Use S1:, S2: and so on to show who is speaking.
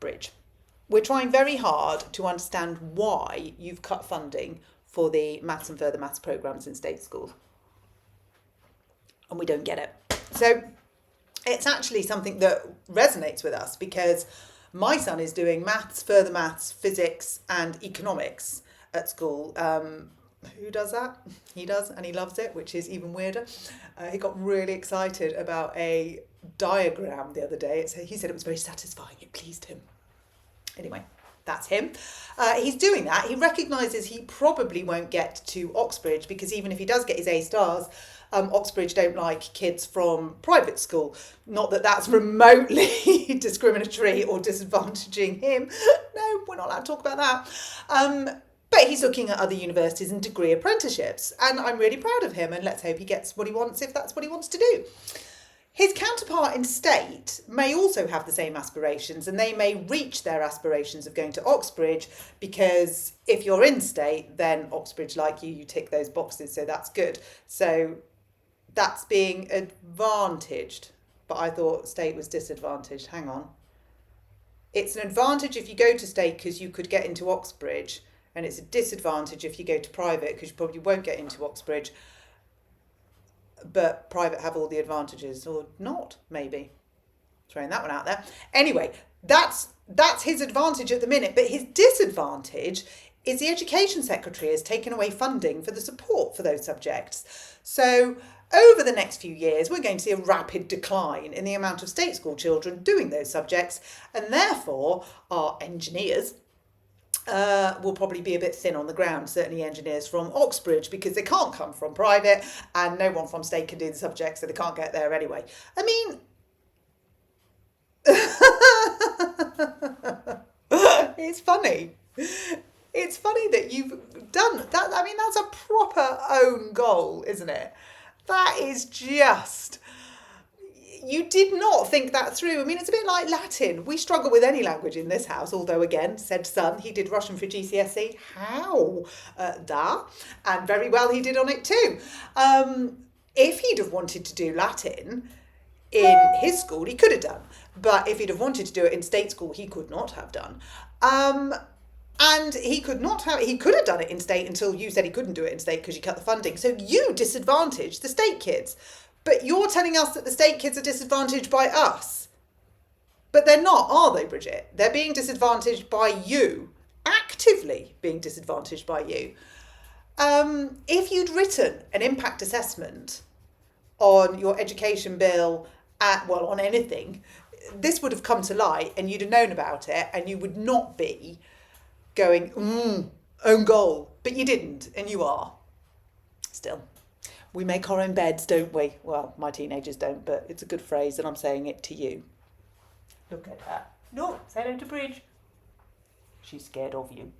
S1: Bridge. We're trying very hard to understand why you've cut funding for the maths and further maths programmes in state schools. And we don't get it. So it's actually something that resonates with us because my son is doing maths, further maths, physics and economics at school. Who does that? He does, and he loves it, which is even weirder. He got really excited about a diagram the other day. He said it was very satisfying. It pleased him. Anyway, that's him. He's doing that. He recognises he probably won't get to Oxbridge because even if he does get his A stars, Oxbridge don't like kids from private school. Not that that's remotely discriminatory or disadvantaging him. No, we're not allowed to talk about that. But he's looking at other universities and degree apprenticeships. And I'm really proud of him. And let's hope he gets what he wants if that's what he wants to do. His counterpart in state may also have the same aspirations, and they may reach their aspirations of going to Oxbridge because if you're in state, then Oxbridge like you tick those boxes, so that's good. So that's being advantaged, but I thought state was disadvantaged. Hang on. It's an advantage if you go to state because you could get into Oxbridge, and it's a disadvantage if you go to private because you probably won't get into Oxbridge. But private have all the advantages, or not, maybe. Throwing that one out there. Anyway, that's his advantage at the minute. But his disadvantage is the Education Secretary has taken away funding for the support for those subjects. So over the next few years, we're going to see a rapid decline in the amount of state school children doing those subjects. And therefore, our engineers will probably be a bit thin on the ground, certainly engineers from Oxbridge, because they can't come from private and no one from state can do the subject, so they can't get there anyway. I mean, it's funny. It's funny that you've done that. I mean, that's a proper own goal, isn't it? That is just... You did not think that through. I mean, it's a bit like Latin. We struggle with any language in this house, although, again, said son, he did Russian for GCSE. How? And very well he did on it too. If he'd have wanted to do Latin in his school, he could have done. But if he'd have wanted to do it in state school, he could not have done. And he could have done it in state until you said he couldn't do it in state because you cut the funding. So you disadvantaged the state kids. But you're telling us that the state kids are disadvantaged by us. But they're not, are they, Bridget? They're being disadvantaged by you, actively being disadvantaged by you. If you'd written an impact assessment on your education bill, on anything, this would have come to light and you'd have known about it and you would not be going, own goal. But you didn't, and you are. Still. We make our own beds, don't we? Well, my teenagers don't, but it's a good phrase and I'm saying it to you. Look at her. No, say hello to Bridge. She's scared of you.